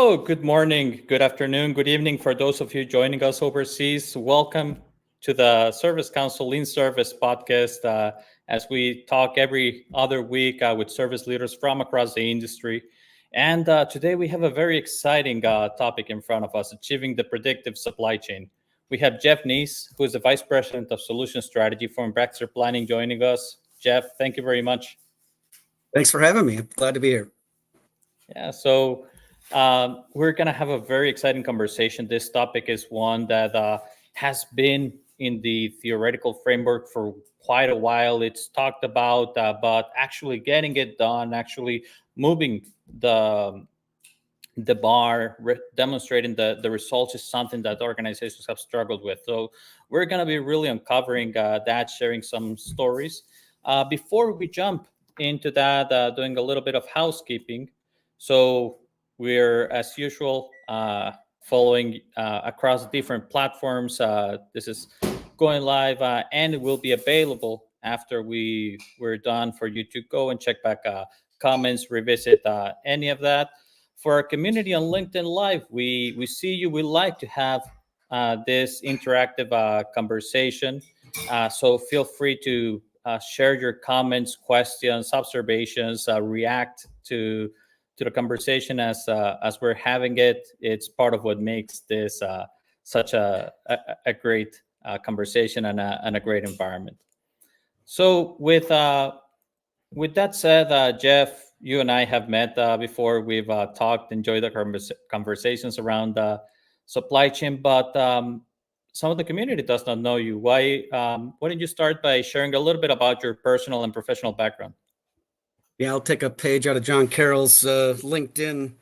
Hello, good morning, good afternoon, good evening for those of you joining us overseas. Welcome to the Service Council inService podcast as we talk every other week with service leaders from across the industry. And today we have a very exciting topic in front of us, achieving the predictive supply chain. We have Jeff Nieze, who is the Vice President of Solution Strategy from Baxter Planning, joining us. Jeff, thank you very much. Thanks for having me. I'm glad to be here. Yeah, so we're going to have a very exciting conversation. This topic is one that has been in the theoretical framework for quite a while. It's talked about, but actually getting it done, actually moving the bar, demonstrating the results is something that organizations have struggled with. So we're going to be really uncovering that, sharing some stories. Before we jump into that, doing a little bit of housekeeping. So we're, as usual, following across different platforms. This is going live, and it will be available after we're done for you to go and check back comments, revisit any of that. For our community on LinkedIn Live, we see you. We like to have this interactive conversation. So feel free to share your comments, questions, observations, react to the conversation as we're having it. It's part of what makes this such a great conversation and a great environment. So with that said, Jeff, you and I have met before. We've talked, enjoyed the conversations around supply chain, but some of the community does not know you. Why don't you start by sharing a little bit about your personal and professional background? Yeah, I'll take a page out of John Carroll's LinkedIn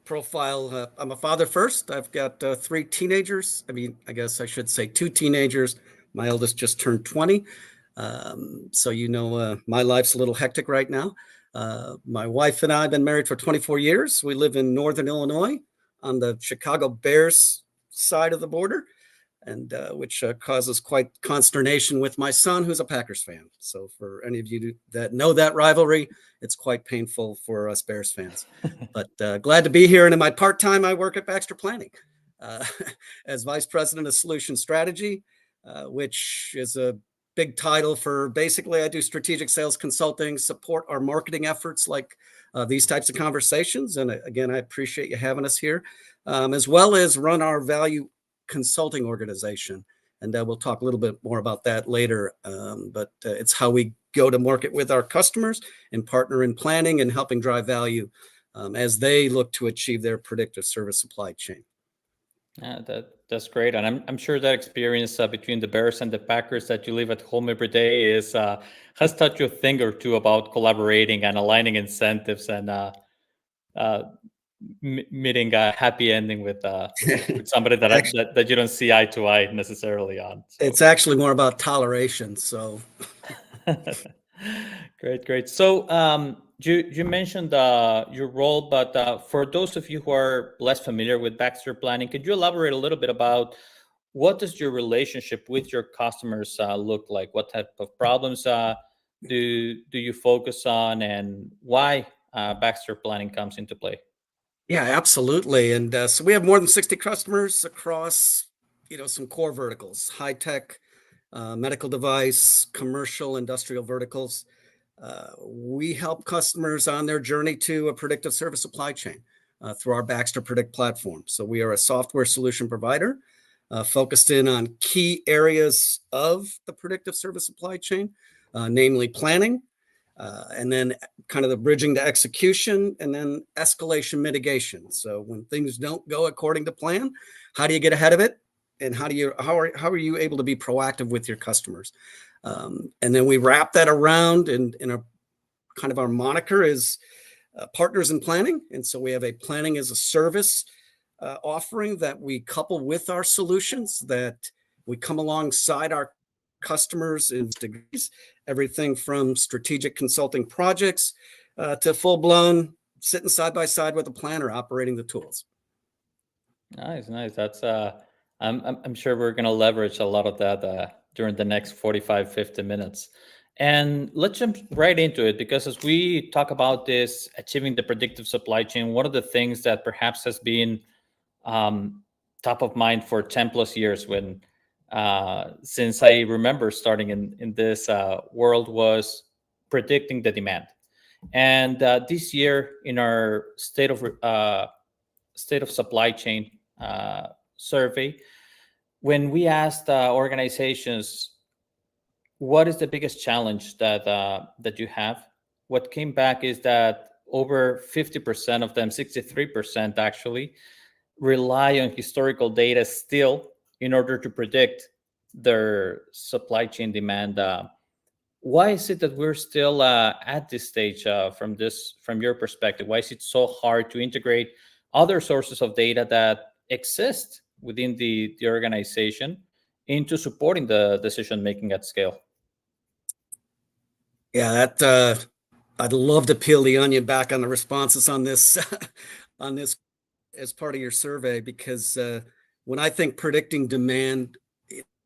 profile. I'm a father first. I've got 3 teenagers. I guess I should say 2 teenagers. My eldest just turned 20. So my life's a little hectic right now. My wife and I have been married for 24 years. We live in Northern Illinois on the Chicago Bears side of the border, and which causes quite consternation with my son, who's a Packers fan. So for any of you that know that rivalry, it's quite painful for us Bears fans. But glad to be here. And in my part-time, I work at Baxter Planning as Vice President of Solution Strategy, which is a big title for basically I do strategic sales consulting, support our marketing efforts like these types of conversations. And again, I appreciate you having us here, as well as run our value consulting organization. And we'll talk a little bit more about that later. But it's how we go to market with our customers and partner in planning and helping drive value as they look to achieve their predictive service supply chain. Yeah, that's great, and I'm sure that experience between the Bears and the Packers that you live at home every day has taught you a thing or two about collaborating and aligning incentives and meeting a happy ending with somebody that you don't see eye to eye necessarily on. So. It's actually more about toleration. So great. So you mentioned your role, but for those of you who are less familiar with Baxter Planning, could you elaborate a little bit about what does your relationship with your customers look like? What type of problems do you focus on, and why Baxter Planning comes into play? Yeah, absolutely. And so we have more than 60 customers across, some core verticals: high tech, medical device, commercial, industrial verticals. We help customers on their journey to a predictive service supply chain through our Baxter Predict platform. So we are a software solution provider focused in on key areas of the predictive service supply chain, namely planning, and then kind of the bridging to execution, and then escalation mitigation. So when things don't go according to plan, how do you get ahead of it? And how are you able to be proactive with your customers? And then we wrap that around in a kind of our moniker is partners in planning. And so we have a planning as a service offering that we couple with our solutions, that we come alongside our customers in degrees, everything from strategic consulting projects to full-blown sitting side by side with a planner operating the tools. Nice. That's I'm sure we're going to leverage a lot of that during the next 45, 50 minutes. And let's jump right into it, because as we talk about this, achieving the predictive supply chain, one of the things that perhaps has been um, top of mind for 10 plus years, when since I remember starting in this world, was predicting the demand. And this year, in our state of supply chain survey, when we asked organizations what is the biggest challenge that you have, what came back is that over 50% of them, 63% actually, rely on historical data still in order to predict their supply chain demand. Why is it that we're still at this stage, from your perspective? Why is it so hard to integrate other sources of data that exist within the organization into supporting the decision making at scale? Yeah, I'd love to peel the onion back on the responses on this on this as part of your survey, because when I think predicting demand,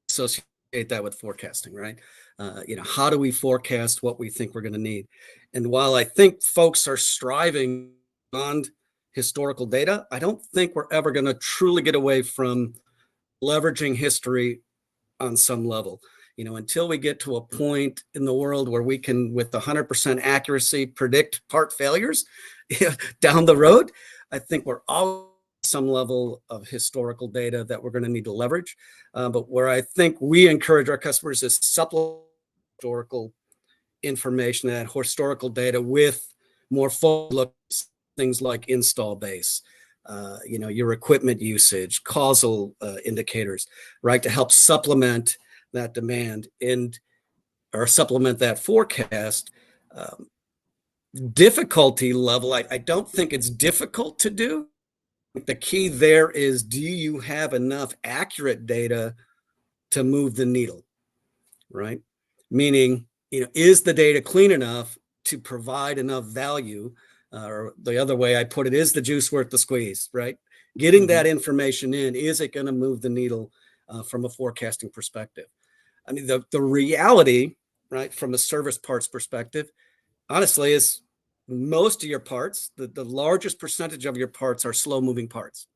associate that with forecasting, right? How do we forecast what we think we're going to need? And while I think folks are striving beyond historical data, I don't think we're ever going to truly get away from leveraging history on some level. Until we get to a point in the world where we can, with 100% accuracy, predict part failures down the road, I think we're all some level of historical data that we're going to need to leverage. But where I think we encourage our customers is supplement historical information, that historical data, with more forward-looking things like install base, your equipment usage, causal indicators, right, to help supplement that demand or supplement that forecast. Difficulty level, I don't think it's difficult to do. The key there is, do you have enough accurate data to move the needle, right? Meaning, is the data clean enough to provide enough value? Or the other way I put it, is the juice worth the squeeze, right? Getting that information in, is it going to move the needle from a forecasting perspective? I mean, the reality, right, from a service parts perspective, honestly, is most of your parts, the largest percentage of your parts are slow moving parts,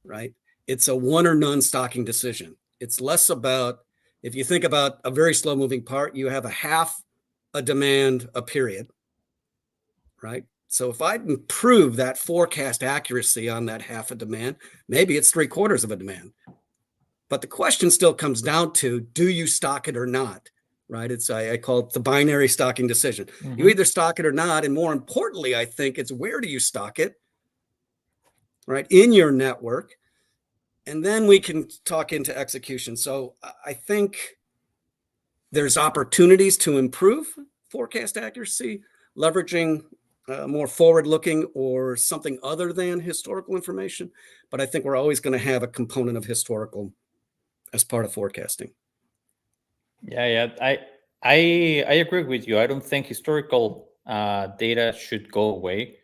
right? It's a one or none stocking decision. It's less about, if you think about a very slow moving part, you have a half a demand, a period, right? So if I improve that forecast accuracy on that half a demand, maybe it's 3/4 of a demand. But the question still comes down to, do you stock it or not? Right? I call it the binary stocking decision. Mm-hmm. You either stock it or not. And more importantly, I think it's, where do you stock it, right, in your network? And then we can talk into execution. So I think there's opportunities to improve forecast accuracy, leveraging more forward-looking or something other than historical information. But I think we're always going to have a component of historical as part of forecasting. Yeah, I agree with you. I don't think historical data should go away,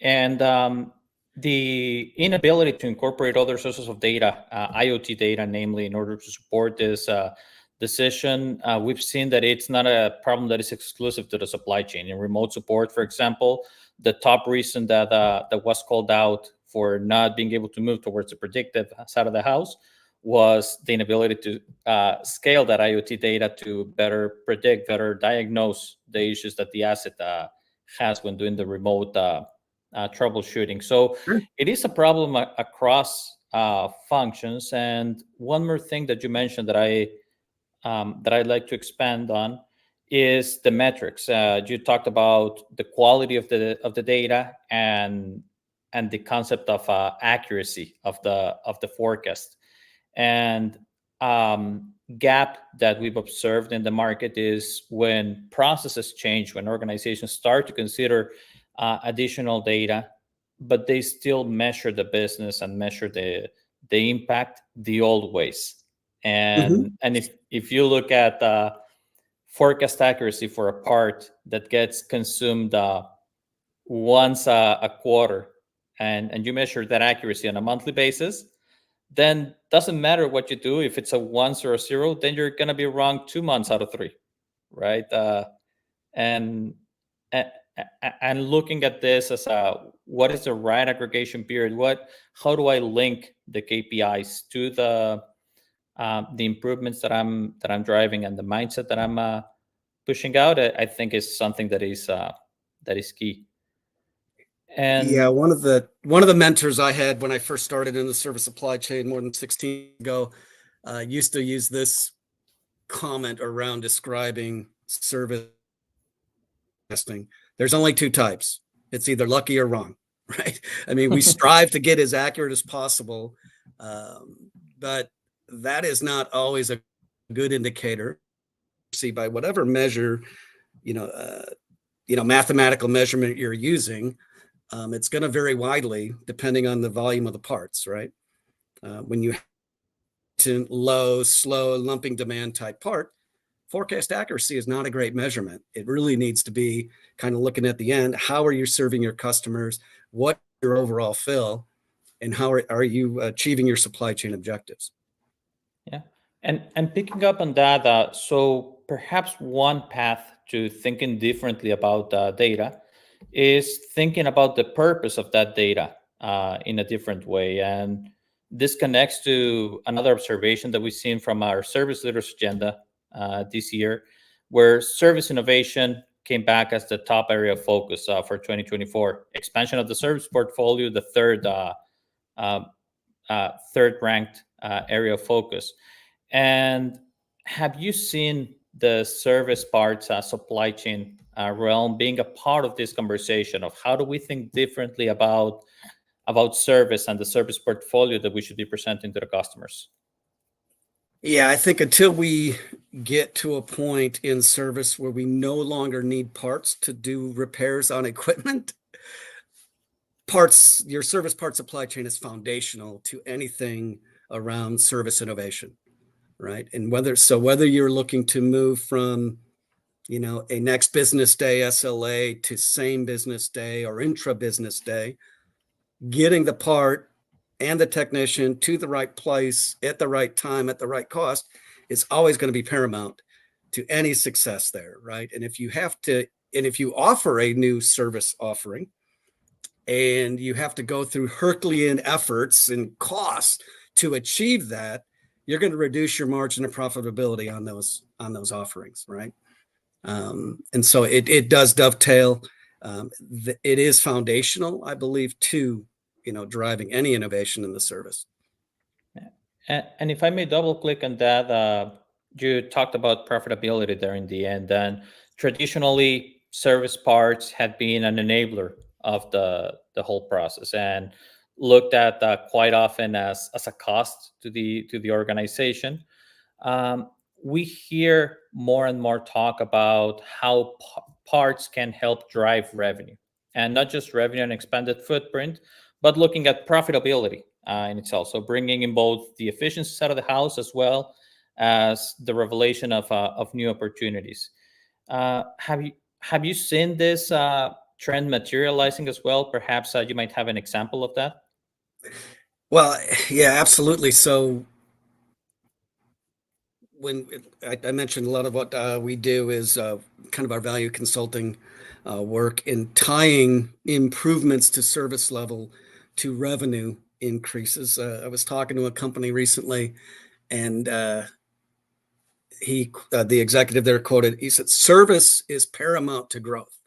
and the inability to incorporate other sources of data, IoT data, namely, in order to support this decision, we've seen that it's not a problem that is exclusive to the supply chain. In remote support, for example, the top reason that was called out for not being able to move towards the predictive side of the house was the inability to scale that IoT data to better predict, better diagnose the issues that the asset has when doing the remote troubleshooting. So it is a problem across functions. And one more thing that you mentioned that I'd like to expand on is the metrics. You talked about the quality of the data and the concept of accuracy of the forecast. And gap that we've observed in the market is when processes change, when organizations start to consider additional data, but they still measure the business and measure the impact the old ways. And if you look at forecast accuracy for a part that gets consumed once a quarter, and you measure that accuracy on a monthly basis, then doesn't matter what you do. If it's a 1 or a 0, then you're going to be wrong 2 months out of 3, right? and a- and looking at this as a what is the right aggregation period? How do I link the KPIs to the improvements that I'm driving and the mindset that I'm pushing out? I think is something that is key. Yeah, And one of the mentors I had when I first started in the service supply chain more than 16 years ago used to use this comment around describing service testing. There's only two types. It's either lucky or wrong, right? I mean, we strive to get as accurate as possible, but that is not always a good indicator. See, by whatever measure, you know, uh, mathematical measurement you're using, it's going to vary widely depending on the volume of the parts, right? When you to low, slow, lumping demand type part, forecast accuracy is not a great measurement. It really needs to be kind of looking at the end. How are you serving your customers? What your overall fill? And how are you achieving your supply chain objectives? yeah, and picking up on that, so perhaps one path to thinking differently about data is thinking about the purpose of that data in a different way. And this connects to another observation that we've seen from our service leaders agenda this year, where service innovation came back as the top area of focus for 2024. Expansion of the service portfolio, the uh, third ranked area of focus. And have you seen the service parts supply chain realm being a part of this conversation of how do we think differently about service and the service portfolio that we should be presenting to the customers? Yeah, I think until we get to a point in service where we no longer need parts to do repairs on equipment, your service part supply chain is foundational to anything around service innovation, right? And whether you're looking to move from, a next business day SLA to same business day or intra business day, getting the part and the technician to the right place at the right time at the right cost is always going to be paramount to any success there, right? And if you offer a new service offering and you have to go through Herculean efforts and costs to achieve that, you're going to reduce your margin of profitability on those offerings, right? And so it does dovetail. It is foundational, I believe, to driving any innovation in the service. And if I may double click on that, you talked about profitability there in the end. And traditionally, service parts had been an enabler of the whole process and looked at quite often as a cost to the organization. Um, we hear more and more talk about how parts can help drive revenue, and not just revenue and expanded footprint, but looking at profitability in itself. So bringing in both the efficiency side of the house as well as the revelation of new opportunities. Have you seen this trend materializing as well? Perhaps you might have an example of that. Well, yeah, absolutely. So when I mentioned a lot of what we do is kind of our value consulting work in tying improvements to service level to revenue increases. I was talking to a company recently, and the executive there quoted, he said, "Service is paramount to growth,"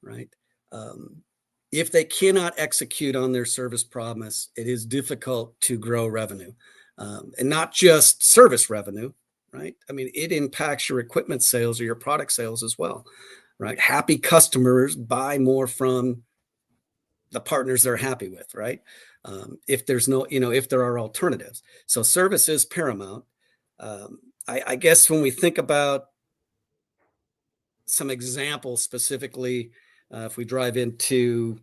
right? Um, if they cannot execute on their service promise, it is difficult to grow revenue, and not just service revenue, right? I mean, it impacts your equipment sales or your product sales as well, right? Happy customers buy more from the partners they're happy with, right? If there's no, if there are alternatives. So service is paramount. I guess when we think about some examples specifically, if we drive into,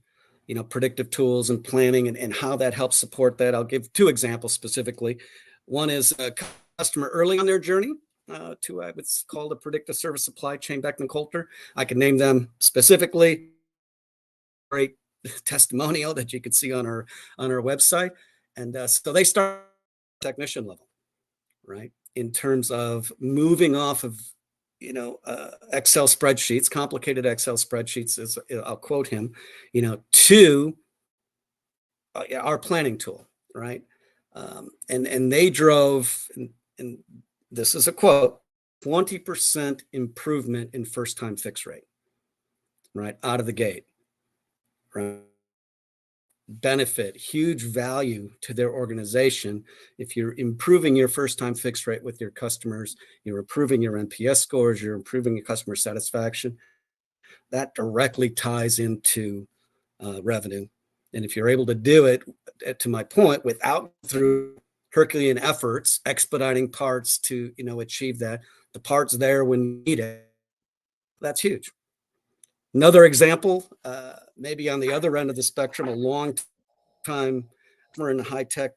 predictive tools and planning and how that helps support that, I'll give two examples specifically. One is a customer early on their journey to what's called a predictive service supply chain, Beckman Coulter. I can name them specifically. Great testimonial that you could see on our website. And so they start technician level, right? In terms of moving off of Excel spreadsheets, complicated Excel spreadsheets, as I'll quote him, to our planning tool, right? And they drove, and this is a quote, 20% improvement in first-time fix rate, right, out of the gate, right? Benefit, huge value to their organization. If you're improving your first-time fix rate with your customers, you're improving your NPS scores, you're improving your customer satisfaction. That directly ties into revenue. And if you're able to do it, to my point, without through Herculean efforts, expediting parts to achieve that, the parts there when needed, that's huge. Another example, maybe on the other end of the spectrum, a long time we're in high tech,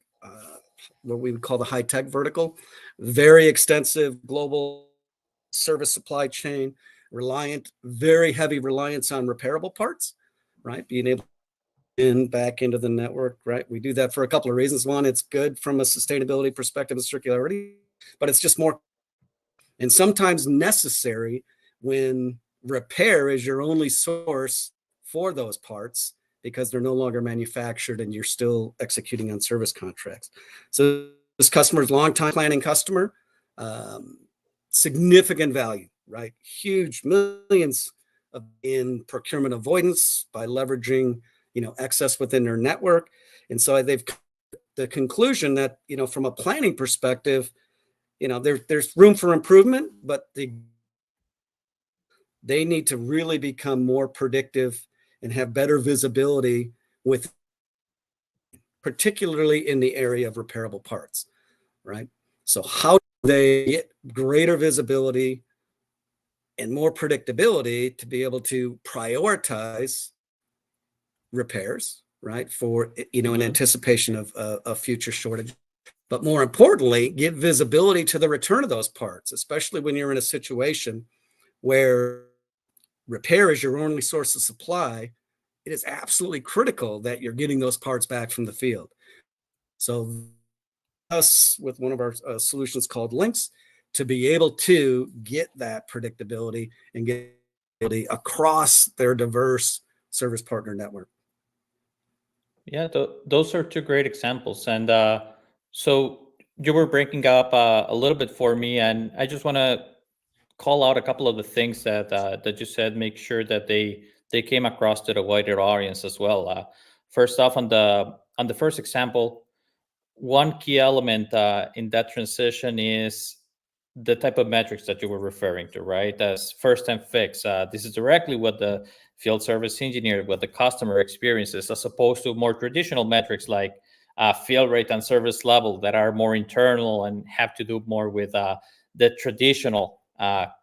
what we would call the high tech vertical, very extensive global service supply chain, very heavy reliance on repairable parts, right? Being able in back into the network, right? We do that for a couple of reasons. One, it's good from a sustainability perspective and circularity, but it's just more and sometimes necessary when repair is your only source for those parts because they're no longer manufactured and you're still executing on service contracts. So this customer's long-time planning customer, significant value, right? Huge millions in procurement avoidance by leveraging excess within their network. And so they've the conclusion that, from a planning perspective, there's room for improvement, but they need to really become more predictive and have better visibility with, particularly in the area of repairable parts, right? So how do they get greater visibility and more predictability to be able to prioritize repairs, right? For, in anticipation of a future shortage. But more importantly, give visibility to the return of those parts, especially when you're in a situation where repair is your only source of supply. It is absolutely critical that you're getting those parts back from the field. So us with one of our solutions called Links to be able to get that predictability and get across their diverse service partner network. Yeah, those are two great examples. And so you were breaking up a little bit for me, and I just want to call out a couple of the things that you said. Make sure that they came across to the wider audience as well. First off, on the first example, one key element in that transition is the type of metrics that you were referring to, right? As first time fix. This is directly what the field service engineer, what the customer experiences, as opposed to more traditional metrics like field rate and service level that are more internal and have to do more with the traditional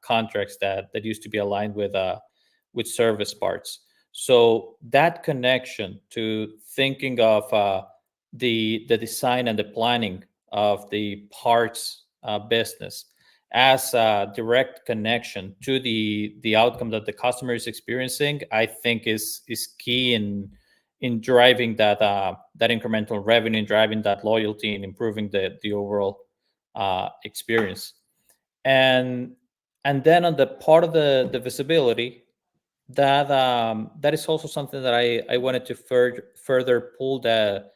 contracts that used to be aligned with service parts. So that connection to thinking of the design and the planning of the parts business as a direct connection to the outcome that the customer is experiencing, I think is key in driving that incremental revenue, and driving that loyalty, and improving the overall experience. And then on the part of the visibility, that is also something that I wanted to further pull the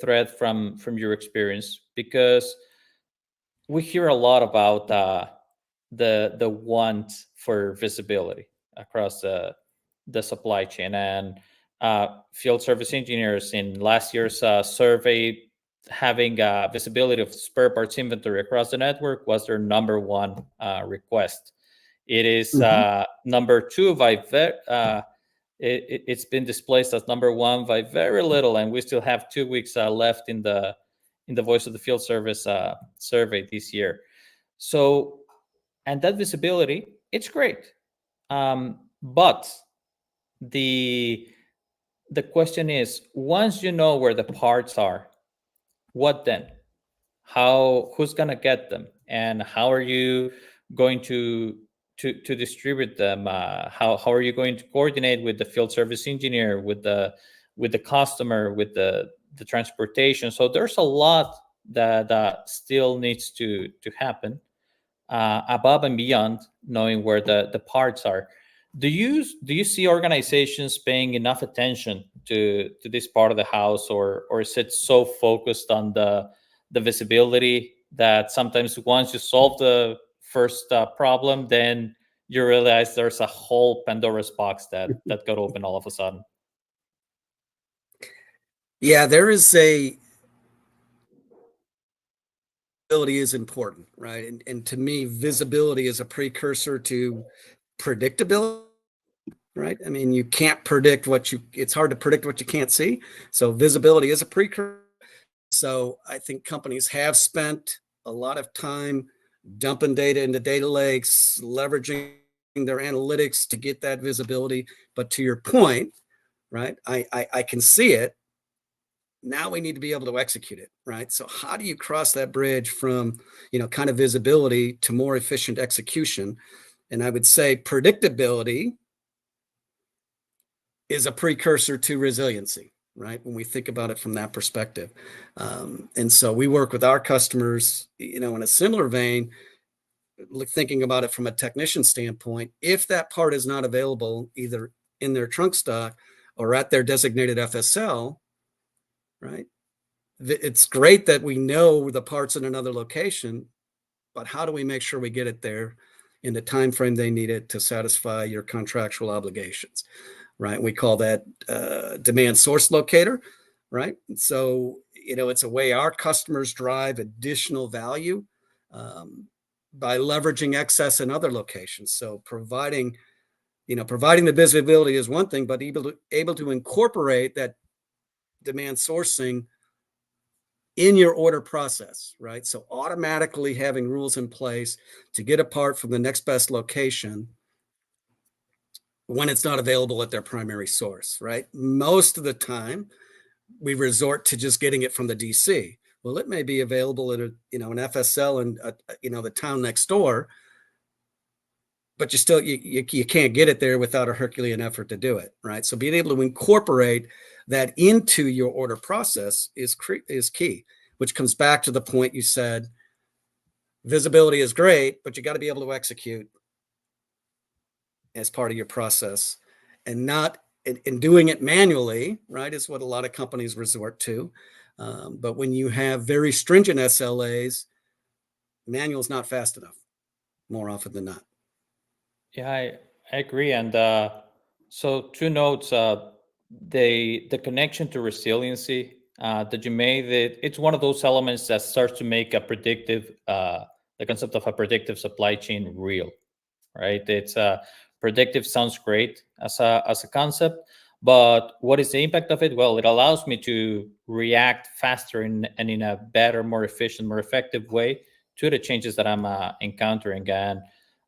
thread from your experience, because we hear a lot about the want for visibility across the supply chain, and field service engineers in last year's survey, having visibility of spare parts inventory across the network was their number one request. It is number two by it's been displaced as number one by very little, and we still have 2 weeks left in the Voice of the Field Service survey this year. So, and that visibility, it's great, but the question is, once you know where the parts are, what then? Who's gonna get them, and how are you going to distribute them? How are you going to coordinate with the field service engineer, with the customer, with the transportation? So there's a lot that still needs to happen. above and beyond knowing where the parts are. Do you see organizations paying enough attention to this part of the house, or is it so focused on the visibility that sometimes once you solve the first problem, then you realize there's a whole Pandora's box that got open all of a sudden? Yeah, there is a visibility is important, right? And to me, visibility is a precursor to predictability, right? I mean, you can't predict it's hard to predict what you can't see. So visibility is a precursor. So I think companies have spent a lot of time dumping data into data lakes, leveraging their analytics to get that visibility. But to your point, right, I can see it. Now we need to be able to execute it, right? So how do you cross that bridge from, kind of visibility to more efficient execution? And I would say predictability is a precursor to resiliency, right? When we think about it from that perspective. And so we work with our customers, in a similar vein, thinking about it from a technician standpoint. If that part is not available either in their trunk stock or at their designated FSL, right? It's great that we know the parts in another location, but how do we make sure we get it there in the time frame they need it to satisfy your contractual obligations, right? We call that demand source locator, right? So, it's a way our customers drive additional value by leveraging excess in other locations. So providing the visibility is one thing, but able to incorporate that demand sourcing in your order process, right? So automatically having rules in place to get a part from the next best location when it's not available at their primary source, right? Most of the time, we resort to just getting it from the DC. Well, it may be available at an FSL in the town next door, but you can't get it there without a Herculean effort to do it, right? So being able to incorporate that into your order process is key, which comes back to the point you said. Visibility is great, but you got to be able to execute as part of your process, and not in doing it manually, right? Is what a lot of companies resort to. But when you have very stringent SLAs, manual is not fast enough more often than not. Yeah, I agree. And so two notes, the connection to resiliency that you made, it's one of those elements that starts to make the concept of a predictive supply chain real, right? It's predictive sounds great as a concept, but what is the impact of it? Well, it allows me to react faster and in a better, more efficient, more effective way to the changes that I'm encountering. And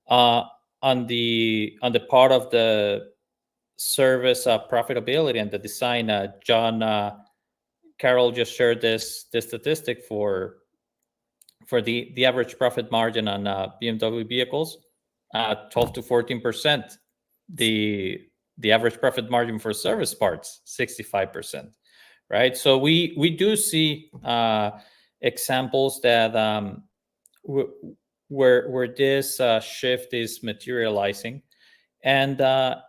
uh, on the part of the service profitability and the design, John Carroll just shared this statistic for the average profit margin on BMW vehicles, 12 to 14%. The average profit margin for service parts, 65%. Right. So we do see examples that where this shift is materializing and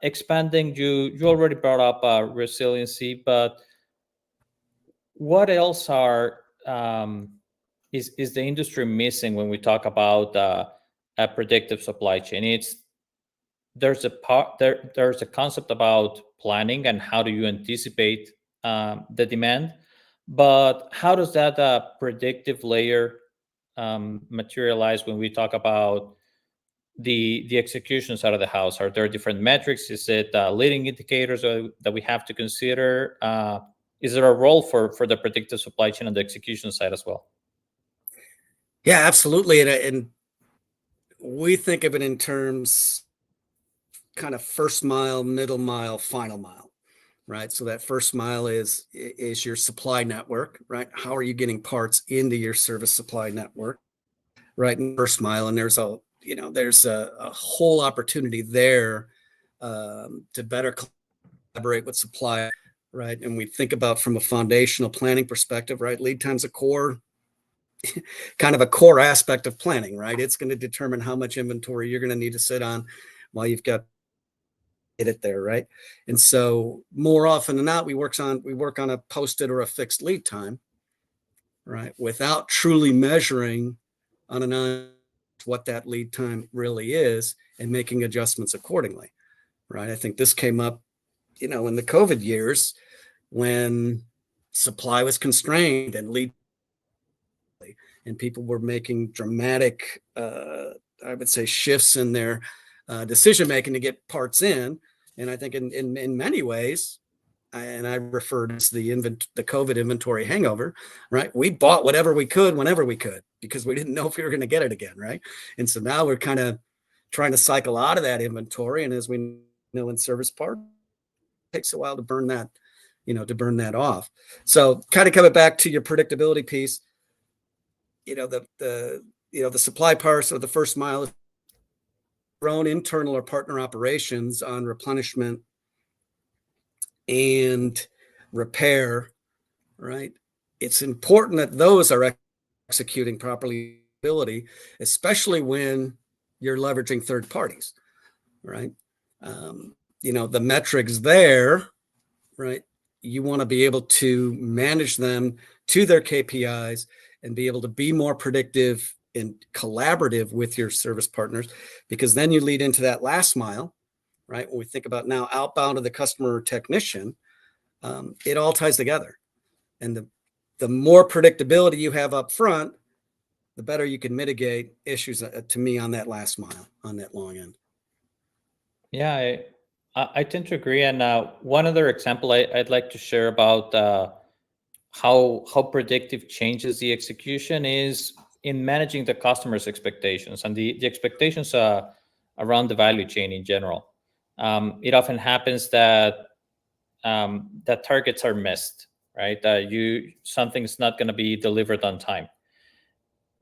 expanding. You already brought up resiliency, but what else is the industry missing when we talk about a predictive supply chain? There's a concept about planning and how do you anticipate the demand, but how does that predictive layer materialize when we talk about the execution side of the house? Are there different metrics? Is it leading indicators that we have to consider? Is there a role for the predictive supply chain on the execution side as well? Yeah, absolutely. And we think of it in terms kind of first mile, middle mile, final mile, right? So that first mile is your supply network, right? How are you getting parts into your service supply network, right? And first mile, and there's a whole opportunity there to better collaborate with supply, right? And we think about from a foundational planning perspective, right? Lead time's a core kind of a core aspect of planning, right? It's going to determine how much inventory you're going to need to sit on while you've got it there, right? And so more often than not, we work on a posted or a fixed lead time, right? Without truly measuring on an what that lead time really is and making adjustments accordingly, right? I think this came up, in the COVID years when supply was constrained and lead, and people were making dramatic, I would say, shifts in their decision making to get parts in. And I think in many ways, and I refer to the COVID inventory hangover, right? We bought whatever we could whenever we could because we didn't know if we were going to get it again, right? And so now we're kind of trying to cycle out of that inventory, and as we know, in service part, it takes a while to burn that off. So kind of coming back to your predictability piece, the supply parts or the first mile of our own internal or partner operations on replenishment and repair, right? It's important that those are executing properly, especially when you're leveraging third parties, right? The metrics there, right? You want to be able to manage them to their KPIs and be able to be more predictive and collaborative with your service partners, because then you lead into that last mile, right? When we think about now outbound of the customer or technician, it all ties together. And the more predictability you have up front, the better you can mitigate issues, to me, on that last mile, on that long end. Yeah, I tend to agree. And one other example I'd like to share about how predictive changes the execution is in managing the customer's expectations and the expectations around the value chain in general. It often happens that that targets are missed, right? Something's not going to be delivered on time,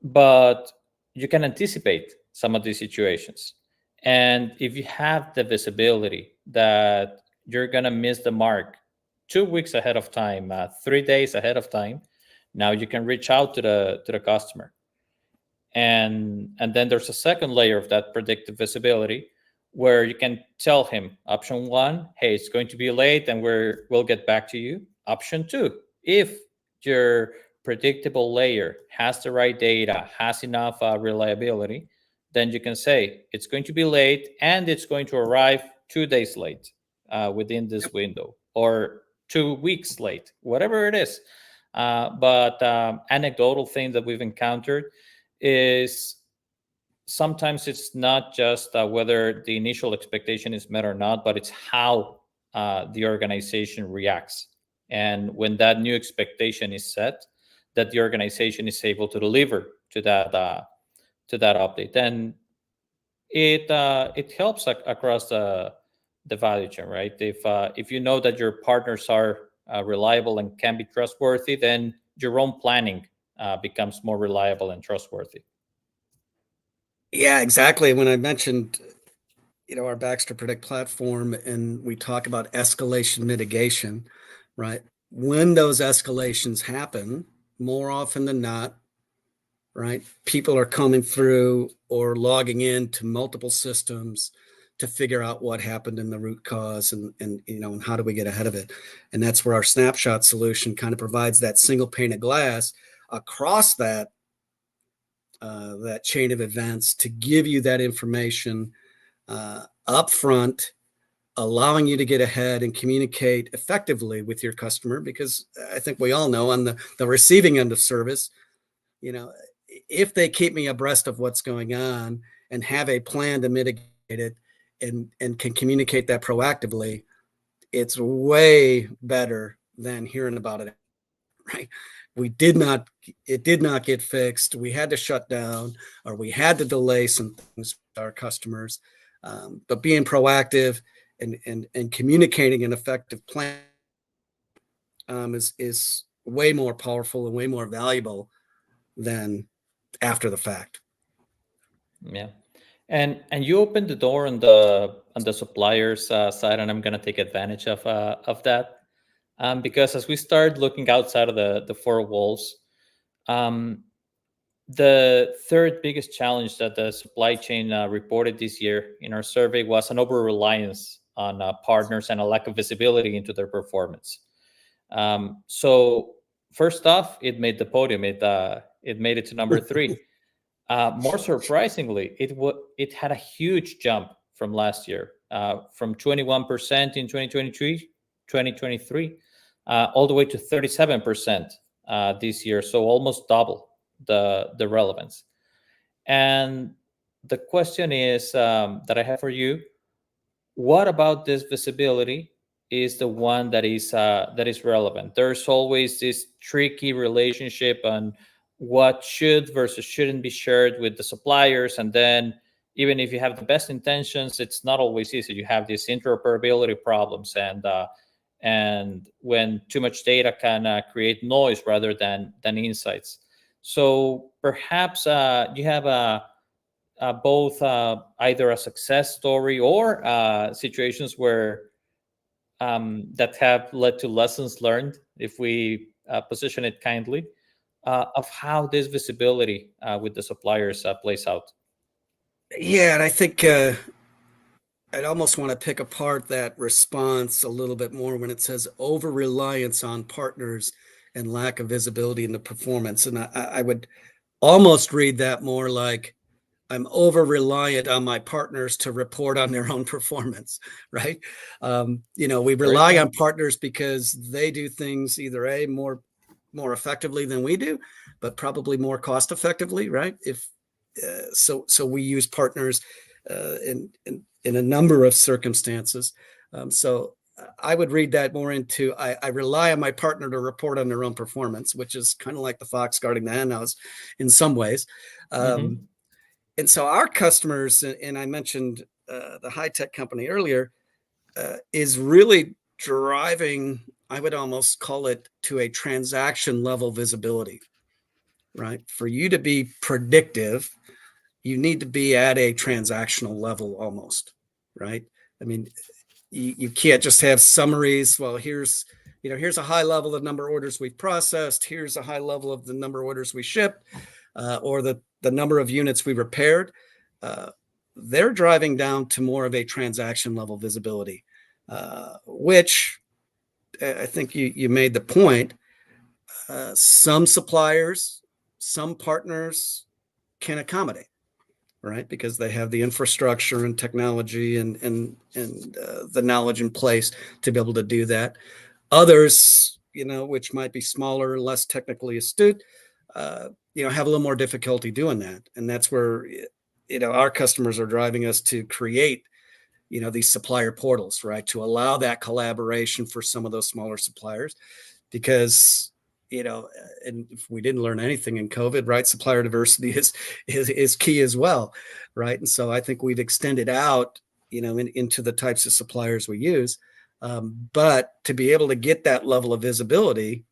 but you can anticipate some of these situations. And if you have the visibility that you're going to miss the mark 2 weeks ahead of time, 3 days ahead of time, now you can reach out to the customer. And then there's a second layer of that predictive visibility where you can tell him, option one, hey, it's going to be late and we'll get back to you. Option two, if your predictable layer has the right data, has enough reliability, then you can say it's going to be late and it's going to arrive 2 days late within this window, or 2 weeks late, whatever it is. But anecdotal thing that we've encountered is sometimes it's not just whether the initial expectation is met or not, but it's how the organization reacts. And when that new expectation is set, that the organization is able to deliver to that update, and it helps across the value chain, right? If you know that your partners are reliable and can be trustworthy, then your own planning becomes more reliable and trustworthy. Yeah, exactly. When I mentioned, our Baxter Predict platform, and we talk about escalation mitigation, right? When those escalations happen, more often than not, right, people are coming through or logging in to multiple systems to figure out what happened in the root cause, and how do we get ahead of it. And that's where our snapshot solution kind of provides that single pane of glass across that chain of events to give you that information up front, allowing you to get ahead and communicate effectively with your customer. Because I think we all know on the receiving end of service, if they keep me abreast of what's going on and have a plan to mitigate it and can communicate that proactively, it's way better than hearing about it, right? It did not get fixed. We had to shut down, or we had to delay some things with our customers. But being proactive and communicating an effective plan is way more powerful and way more valuable than after the fact. Yeah, and you opened the door on the suppliers side, and I'm going to take advantage of that, because as we start looking outside of the four walls, um, The third biggest challenge that the supply chain reported this year in our survey was an over reliance on partners and a lack of visibility into their performance. So first off, it made the podium. It made it to number three. More surprisingly, it had a huge jump from last year, from 21% in 2023, all the way to 37% this year. So almost double the relevance. And the question is that I have for you: what about this visibility is the one that is relevant? There's always this tricky relationship on what should versus shouldn't be shared with the suppliers, and then even if you have the best intentions, it's not always easy. You have these interoperability problems, and when too much data can create noise rather than insights. So perhaps you have both either a success story or situations where that have led to lessons learned, if we position it kindly, of how this visibility with the suppliers plays out. Yeah, and I think I'd almost want to pick apart that response a little bit more when it says over reliance on partners and lack of visibility in the performance. And I would almost read that more like I'm over reliant on my partners to report on their own performance, right? We Great rely on point. partners because they do things either more effectively than we do, but probably more cost effectively, right? If so we use partners in a number of circumstances. So I would read that more into I rely on my partner to report on their own performance, which is kind of like the fox guarding the henhouse in some ways. Mm-hmm. And so our customers, and I mentioned the high tech company earlier, is really driving, I would almost call it, to a transaction level visibility, right? For you to be predictive, you need to be at a transactional level almost, right? I mean, you can't just have summaries. Well, here's a high level of number of orders we've processed. Here's a high level of the number of orders we shipped, or the number of units we repaired. They're driving down to more of a transaction level visibility, which I think you made the point. Some suppliers, some partners can accommodate, right? Because they have the infrastructure and technology and the knowledge in place to be able to do that. Others, which might be smaller, less technically astute, have a little more difficulty doing that. And that's where, our customers are driving us to create, these supplier portals, right? To allow that collaboration for some of those smaller suppliers, because, and if we didn't learn anything in COVID, right, supplier diversity is key as well, right? And so I think we've extended out, into the types of suppliers we use. But to be able to get that level of visibility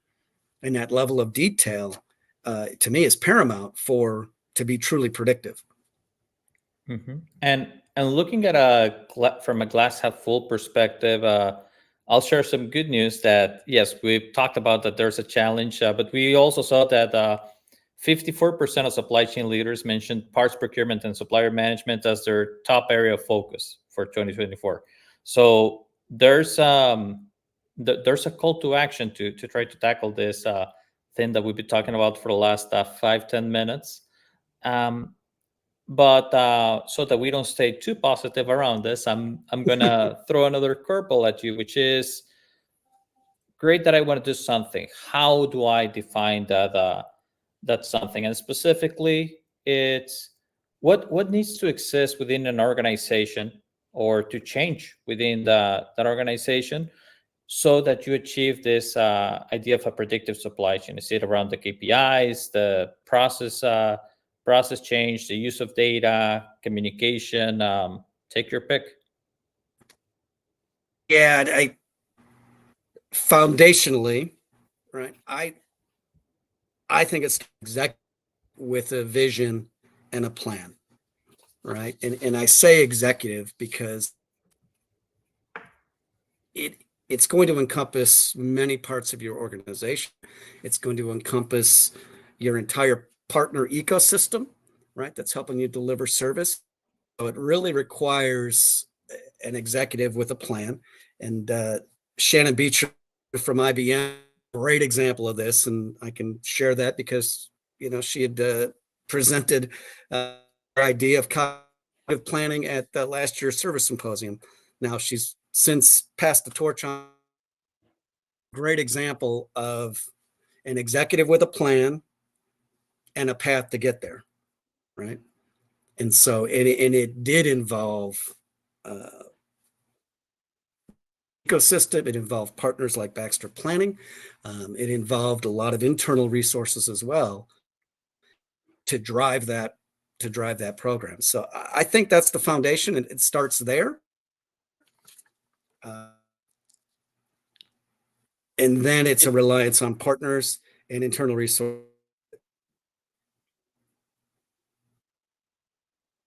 and that level of detail, to me, is paramount to be truly predictive. Mm-hmm. And looking at from a glass half full perspective, I'll share some good news that yes, we've talked about that there's a challenge, but we also saw that 54% of supply chain leaders mentioned parts procurement and supplier management as their top area of focus for 2024. So there's there's a call to action to try to tackle this thing that we've been talking about for the last 5-10 minutes. But so that we don't stay too positive around this, I'm gonna throw another curveball at you, which is great that I want to do something. How do I define that something? And specifically, it's what needs to exist within an organization or to change within that organization so that you achieve this idea of a predictive supply chain. Is it around the KPIs, the process change, the use of data, communication? Take your pick. Yeah, foundationally, right? I think it's executive with a vision and a plan, right? And I say executive because it's going to encompass many parts of your organization. It's going to encompass your entire partner ecosystem, right? That's helping you deliver service. So it really requires an executive with a plan. And Shannon Beecher from IBM, great example of this. And I can share that because, she had presented her idea of cognitive planning at the last year's service symposium. Now she's since passed the torch on. Great example of an executive with a plan and a path to get there, right? And so, and it did involve ecosystem. It involved partners like Baxter Planning. It involved a lot of internal resources as well to drive that program. So I think that's the foundation, and it starts there. And then it's a reliance on partners and internal resources.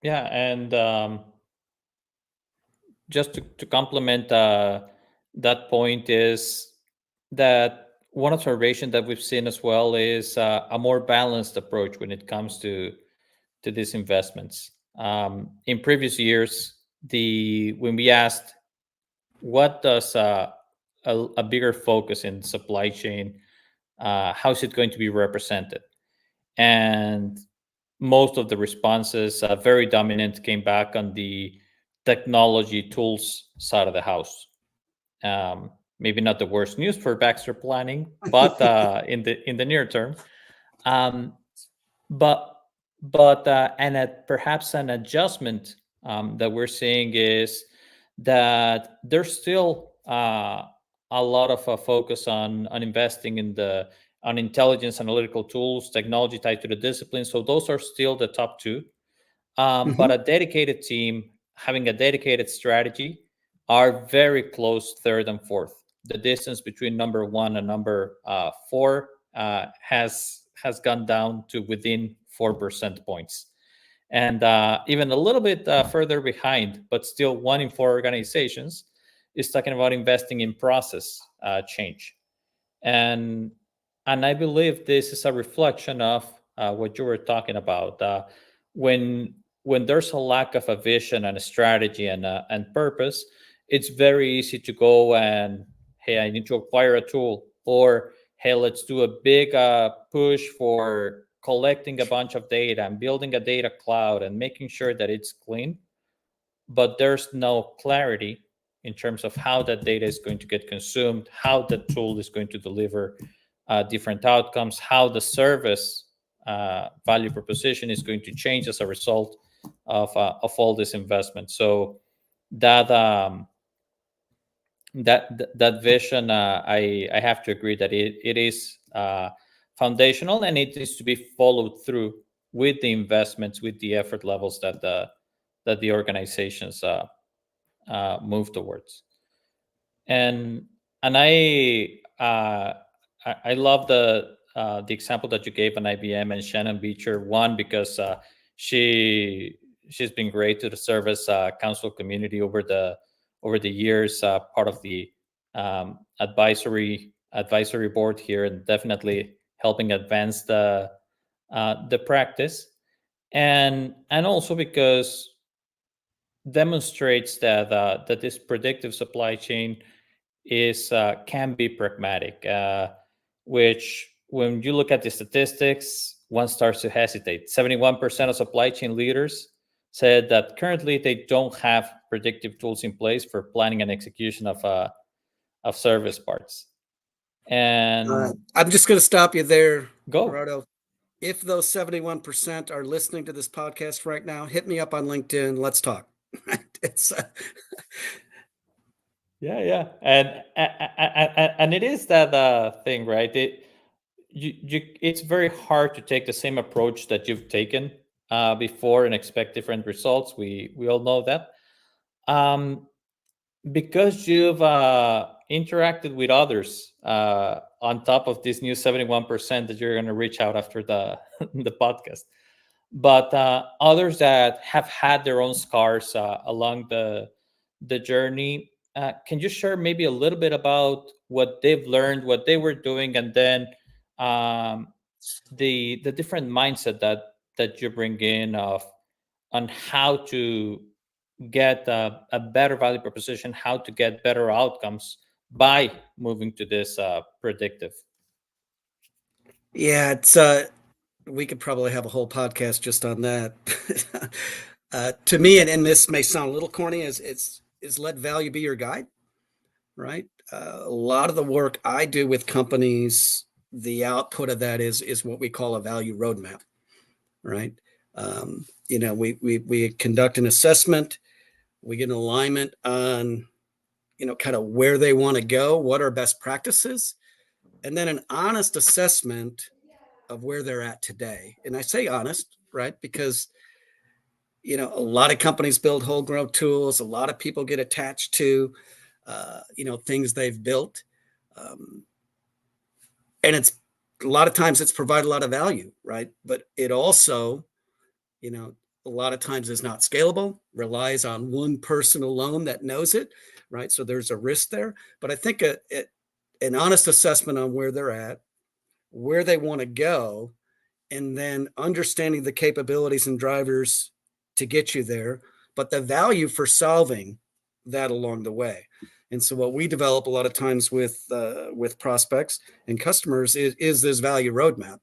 Yeah, and just to complement that point is that one observation that we've seen as well is a more balanced approach when it comes to these investments. In previous years, when we asked what does a bigger focus in supply chain, how is it going to be represented, and most of the responses, very dominant, came back on the technology tools side of the house. Maybe not the worst news for Baxter Planning, but in the near term. Um, but perhaps an adjustment that we're seeing is that there's still a lot of focus on investing on intelligence, analytical tools, technology tied to the discipline. So those are still the top two. But a dedicated team having a dedicated strategy are very close, third and fourth. The distance between number one and number four has gone down to within 4% points, and even a little bit further behind, but still 1 in 4 organizations is talking about investing in process change. And I believe this is a reflection of what you were talking about. When there's a lack of a vision and a strategy and purpose, it's very easy to go and, hey, I need to acquire a tool, or hey, let's do a big push for collecting a bunch of data and building a data cloud and making sure that it's clean. But there's no clarity in terms of how that data is going to get consumed, how the tool is going to deliver different outcomes, how the service value proposition is going to change as a result of all this investment. So that that vision, I have to agree that it is foundational, and it needs to be followed through with the investments, with the effort levels that the organizations move towards. And I love the example that you gave on IBM and Shannon Beecher. One, because she's been great to the service council community over the years, part of the advisory board here, and definitely helping advance the practice, and also because demonstrates that this predictive supply chain is can be pragmatic, which when you look at the statistics, one starts to hesitate. 71% of supply chain leaders said that currently they don't have predictive tools in place for planning and execution of service parts. And I'm just going to stop you there, go. Gerardo. If those 71% are listening to this podcast right now, hit me up on LinkedIn. Let's talk. It's Yeah, and it is that thing, right? It's very hard to take the same approach that you've taken before and expect different results. We all know that, because you've interacted with others on top of this new 71% that you're going to reach out after the the podcast. But others that have had their own scars along the journey, can you share maybe a little bit about what they've learned, what they were doing, and then the different mindset that you bring in of on how to get a better value proposition, how to get better outcomes by moving to this predictive. Yeah, it's we could probably have a whole podcast just on that. To me, and this may sound a little corny, is let value be your guide, right? A lot of the work I do with companies, the output of that is what we call a value roadmap, right? We conduct an assessment, we get an alignment on kind of where they want to go, what are best practices, and then an honest assessment of where they're at today. And I say honest, right? Because a lot of companies build whole growth tools. A lot of people get attached to things they've built, and it's a lot of times it's provided a lot of value, right? But it also, a lot of times is not scalable, relies on one person alone that knows it, right? So there's a risk there. But I think an honest assessment on where they're at, where they want to go, and then understanding the capabilities and drivers to get you there, but the value for solving that along the way. And so what we develop a lot of times with prospects and customers is this value roadmap.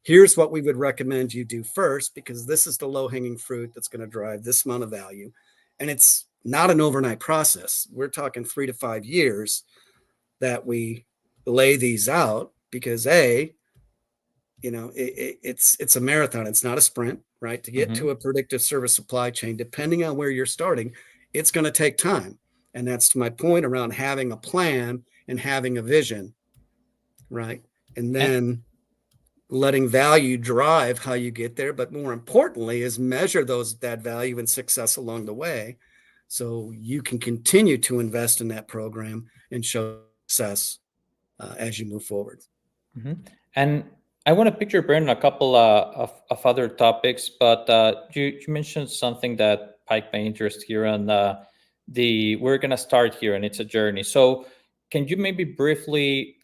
Here's what we would recommend you do first, because this is the low-hanging fruit that's going to drive this amount of value. And it's not an overnight process. We're talking 3 to 5 years that we lay these out, because it's a marathon. It's not a sprint, right? To get to a predictive service supply chain, depending on where you're starting, it's going to take time. And that's to my point around having a plan and having a vision, right? And then letting value drive how you get there. But more importantly is measure that value and success along the way, so you can continue to invest in that program and show success as you move forward. And I want to pick your brain on a couple of other topics, but you mentioned something that piqued my interest here on we're going to start here and it's a journey. So can you maybe briefly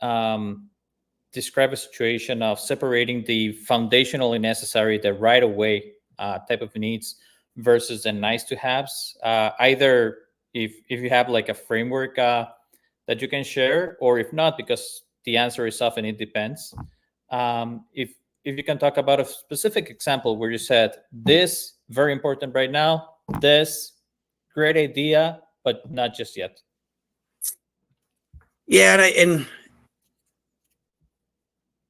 describe a situation of separating the foundationally necessary, the right away type of needs versus the nice to haves? Either if you have like a framework that you can share, or if not, because the answer is often it depends. If you can talk about a specific example where you said this very important right now, this great idea, but not just yet. Yeah,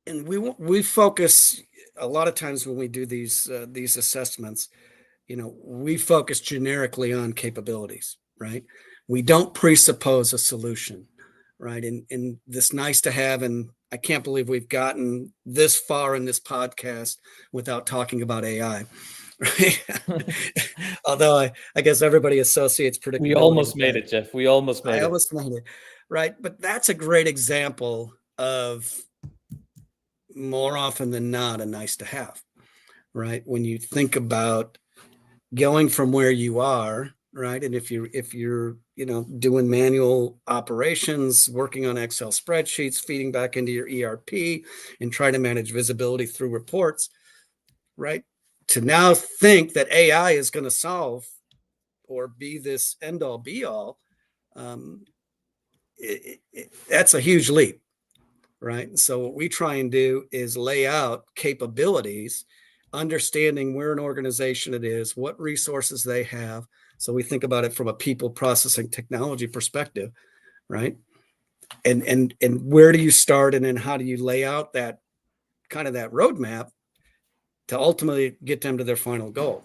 and we focus a lot of times when we do these assessments. We focus generically on capabilities, right? We don't presuppose a solution, right? And this nice to have, and I can't believe we've gotten this far in this podcast without talking about AI, right? Although I guess everybody associates predictability. We almost made it, Jeff. We almost made it. I almost made it, right? But that's a great example of, more often than not, a nice to have, right? When you think about going from where you are, right? And if you're doing manual operations, working on Excel spreadsheets, feeding back into your ERP and trying to manage visibility through reports, right? To now think that AI is going to solve or be this end all be all, that's a huge leap, right? So what we try and do is lay out capabilities, understanding where an organization it is, what resources they have. So we think about it from a people, processing, technology perspective, right? And where do you start, and then how do you lay out that kind of that roadmap to ultimately get them to their final goal?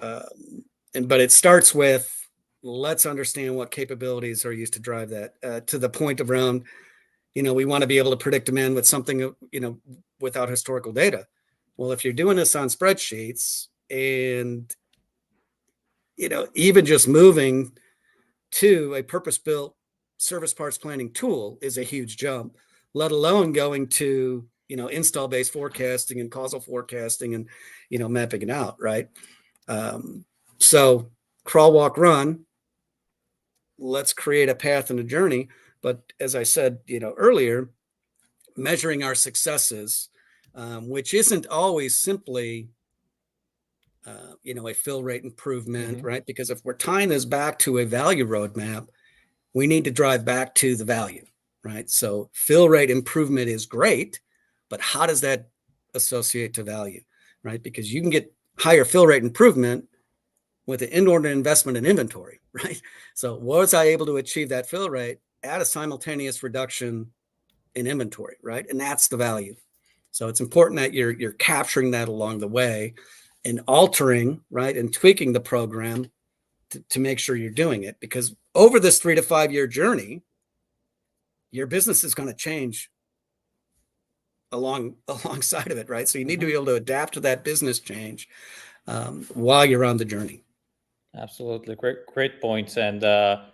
But it starts with, let's understand what capabilities are used to drive that, to the point around, we want to be able to predict demand with something, without historical data. Well, if you're doing this on spreadsheets, and, even just moving to a purpose-built service parts planning tool is a huge jump, let alone going to, install-based forecasting and causal forecasting and, mapping it out, right? So crawl, walk, run. Let's create a path and a journey. But as I said, earlier, measuring our successes which isn't always simply, a fill rate improvement, right? Because if we're tying this back to a value roadmap, we need to drive back to the value, right? So fill rate improvement is great, but how does that associate to value, right? Because you can get higher fill rate improvement with an inordinate investment in inventory, right? So was I able to achieve that fill rate at a simultaneous reduction in inventory, right? And that's the value. So it's important that you're capturing that along the way and altering, right, and tweaking the program to make sure you're doing it, because over this 3 to 5 year journey, your business is going to change alongside of it, right? So you need to be able to adapt to that business change while you're on the journey. Absolutely. Great points. And to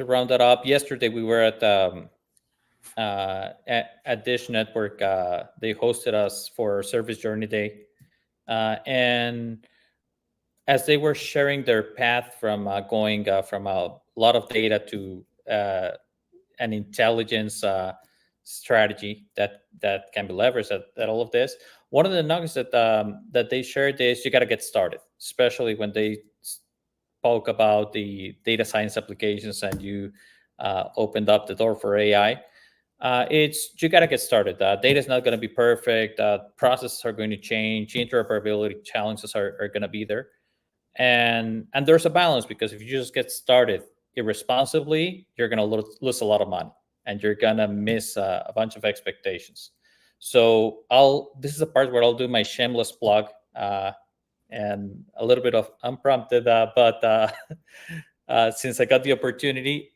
round that up, yesterday we were at Dish Network. They hosted us for Service Journey Day. And as they were sharing their path from going from a lot of data to an intelligence strategy that can be leveraged at all of this, one of the nuggets that they shared is you got to get started, especially when they spoke about the data science applications and you opened up the door for AI. It's you got to get started. Data is not going to be perfect. Processes are going to change. Interoperability challenges are going to be there, and there's a balance, because if you just get started irresponsibly, you're going to lose a lot of money and you're going to miss a bunch of expectations. So this is a part where I'll do my shameless plug and a little bit of unprompted, but since I got the opportunity,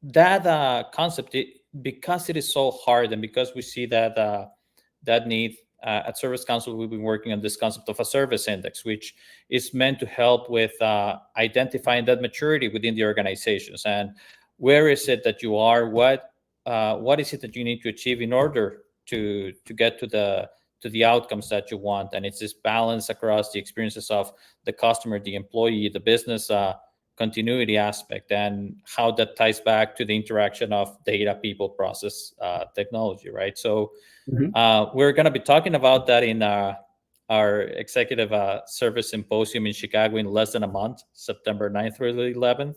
that concept, because it is so hard, and because we see that need at Service Council, we've been working on this concept of a service index, which is meant to help with identifying that maturity within the organizations, and where is it that you are, what is it that you need to achieve in order to get to the outcomes that you want. And it's this balance across the experiences of the customer, the employee, the business continuity aspect, and how that ties back to the interaction of data, people, process, technology, right? So we're going to be talking about that in our executive service symposium in Chicago in less than a month, September 9th through the 11th.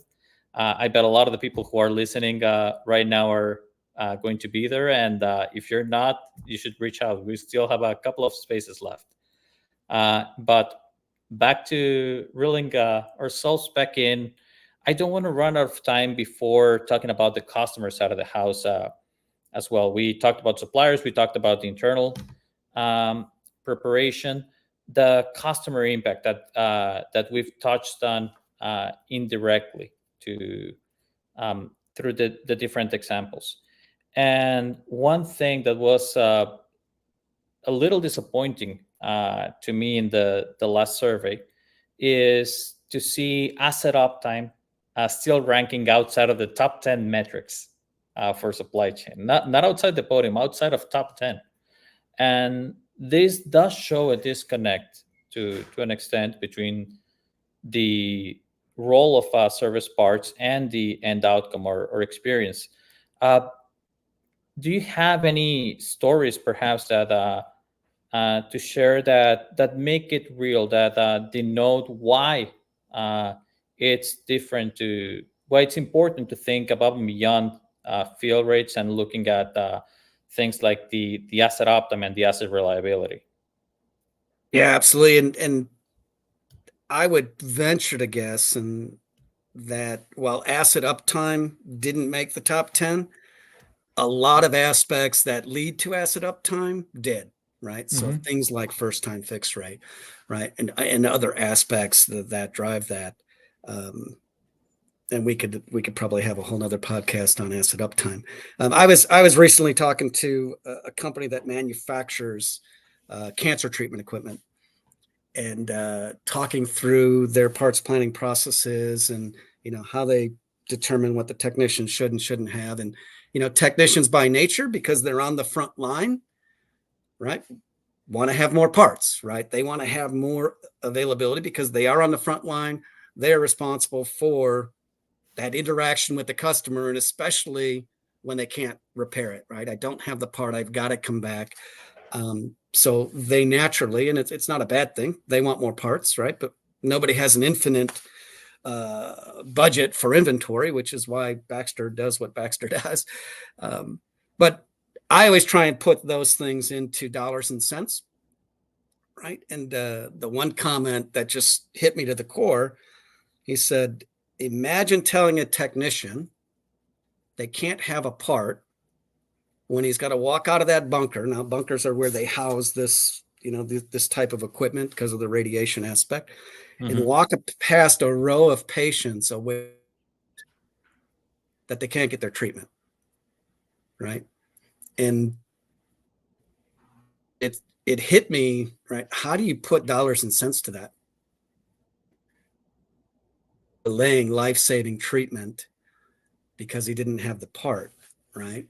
I bet a lot of the people who are listening right now are going to be there. And if you're not, you should reach out. We still have a couple of spaces left. But back to reeling ourselves back in, I don't want to run out of time before talking about the customer side of the house as well. We talked about suppliers, we talked about the internal preparation, the customer impact that we've touched on indirectly through the different examples. And one thing that was a little disappointing to me in the last survey is to see asset uptime still ranking outside of the top 10 metrics for supply chain, not outside the podium, outside of top 10. And this does show a disconnect to an extent between the role of service parts and the end outcome or experience. Do you have any stories perhaps that to share that make it real, that denote why it's different, why it's important to think above and beyond fill rates and looking at things like the asset optimum and the asset reliability? Yeah, absolutely. And I would venture to guess that while asset uptime didn't make the top 10, a lot of aspects that lead to asset uptime did, right? So things like first time fix rate, right? And other aspects that drive that. And we could probably have a whole nother podcast on asset uptime. I was recently talking to a company that manufactures cancer treatment equipment, and talking through their parts planning processes, and how they determine what the technician should and shouldn't have. And technicians by nature, because they're on the front line, right, want to have more parts, right? They want to have more availability because they are on the front line. They're responsible for that interaction with the customer, and especially when they can't repair it, right? I don't have the part, I've got to come back. So they naturally, and it's not a bad thing, they want more parts, right? But nobody has an infinite budget for inventory, which is why Baxter does what Baxter does. But I always try and put those things into dollars and cents, right? And the one comment that just hit me to the core, he said, imagine telling a technician they can't have a part when he's got to walk out of that bunker. Now, bunkers are where they house this, this type of equipment because of the radiation aspect, and walk past a row of patients away that they can't get their treatment, right? And it hit me, right? How do you put dollars and cents to that? Delaying life-saving treatment because he didn't have the part, right?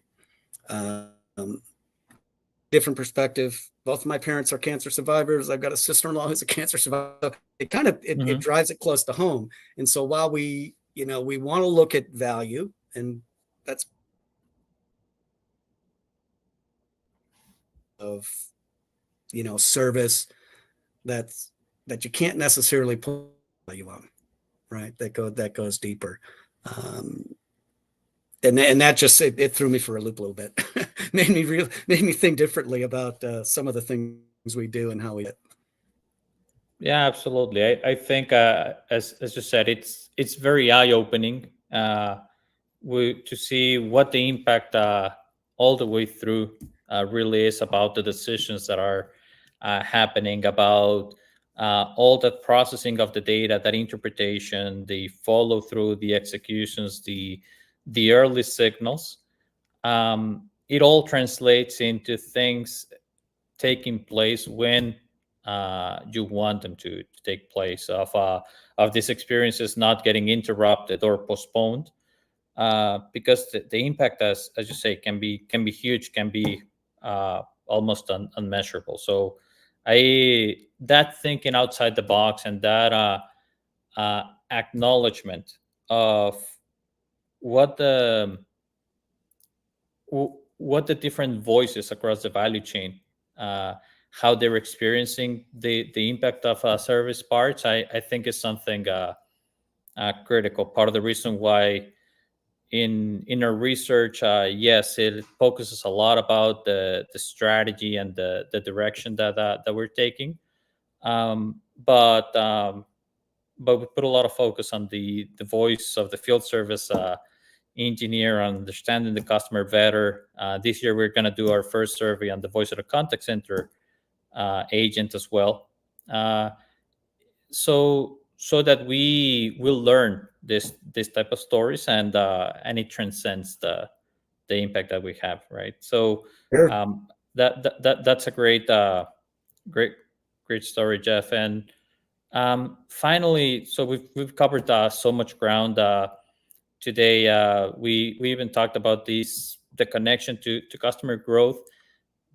Different perspective. Both of my parents are cancer survivors. I've got a sister-in-law who's a cancer survivor. It kind of it drives it close to home. And so while we want to look at value, and that's of service that you can't necessarily put value on, right? That goes deeper. And that just it threw me for a loop a little bit. made me think differently about some of the things we do and how we. Yeah, absolutely. I think, as you said, it's very eye opening to see what the impact all the way through really is about the decisions that are happening, about all that processing of the data, that interpretation, the follow through, the executions, the early signals. It all translates into things taking place when you want them to take place, of these experiences not getting interrupted or postponed, because the impact, as you say, can be huge, can be almost unmeasurable. So that thinking outside the box, and that acknowledgement of what the different voices across the value chain, how they're experiencing the impact of service parts, I think is something critical. Part of the reason why in our research, yes, it focuses a lot about the strategy and the direction that we're taking, but we put a lot of focus on the voice of the field service engineer, on understanding the customer better. This year, we're going to do our first survey on the voice of the contact center agent as well, so that we will learn this type of stories, and it transcends the impact that we have, right? So Sure. that's a great story, Jeff. And finally, so we've covered so much ground today. We even talked about the connection to customer growth.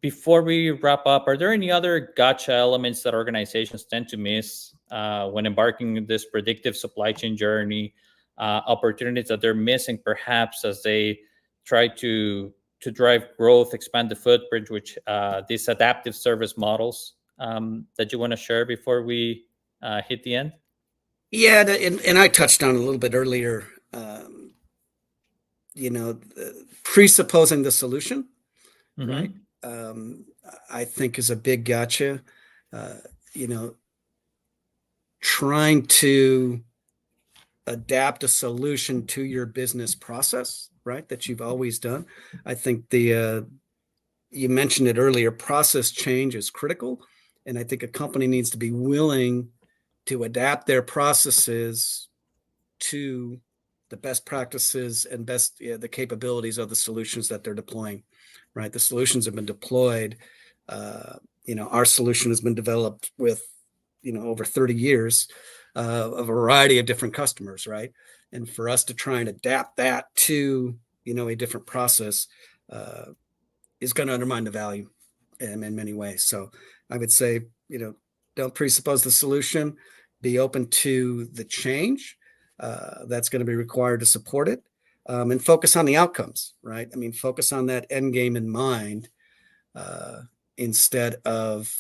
Before we wrap up, are there any other gotcha elements that organizations tend to miss when embarking on this predictive supply chain journey? Opportunities that they're missing, perhaps, as they try to drive growth, expand the footprint, which these adaptive service models that you want to share before we hit the end? Yeah, and I touched on a little bit earlier. Presupposing the solution, right? I think is a big gotcha. Trying to adapt a solution to your business process, right? That you've always done. I think you mentioned it earlier, process change is critical. And I think a company needs to be willing to adapt their processes to the best practices and the capabilities of the solutions that they're deploying, right? The solutions have been deployed. Our solution has been developed with, over 30 years, a variety of different customers, right? And for us to try and adapt that to, a different process is going to undermine the value in many ways. So I would say, don't presuppose the solution, be open to the change that's going to be required to support it, and focus on the outcomes, right? I mean, focus on that end game in mind, instead of,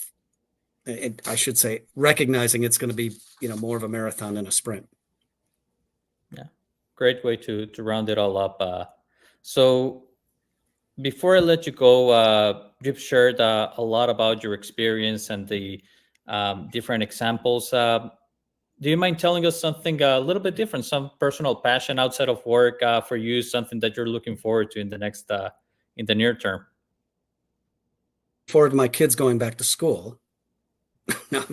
I should say, recognizing it's going to be, more of a marathon than a sprint. Yeah, great way to round it all up. So before I let you go, you've shared a lot about your experience and the different examples. Do you mind telling us something a little bit different, some personal passion outside of work for you, something that you're looking forward to in the next, in the near term? Forward to my kids going back to school. No,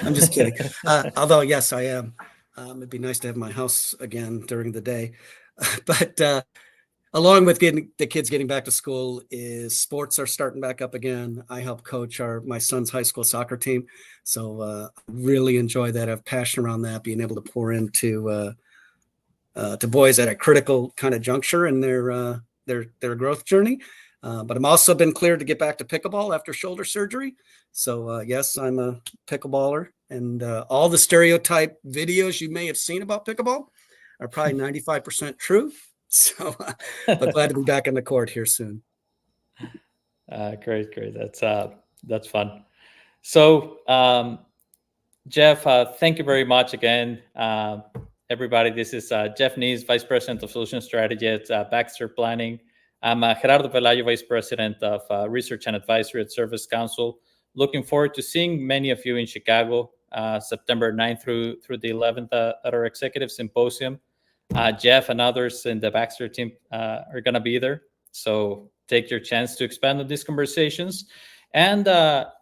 I'm just kidding. Although, yes, I am. It'd be nice to have my house again during the day. But along with getting the kids getting back to school is sports are starting back up again. I help coach my son's high school soccer team. So really enjoy that. I have passion around that, being able to pour into to boys at a critical kind of juncture in their growth journey. But I'm also been cleared to get back to pickleball after shoulder surgery. So yes, I'm a pickleballer, and all the stereotype videos you may have seen about pickleball are probably 95% true. So, but glad to be back on the court here soon. Great. That's fun. So, Jeff, thank you very much again. Everybody, this is Jeff Nieze, Vice President of Solution Strategy at Baxter Planning. I'm Gerardo Pelayo, Vice President of Research and Advisory at Service Council. Looking forward to seeing many of you in Chicago, September 9th through the 11th at our Executive Symposium. Jeff and others in the Baxter team are going to be there. So take your chance to expand on these conversations. And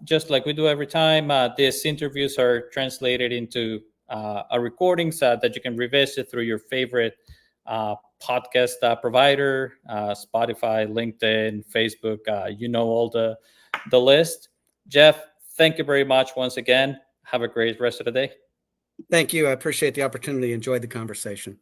just like we do every time, these interviews are translated into a recordings that you can revisit through your favorite podcast provider, Spotify, LinkedIn, Facebook, all the list. Jeff, thank you very much once again. Have a great rest of the day. Thank you. I appreciate the opportunity. Enjoyed the conversation.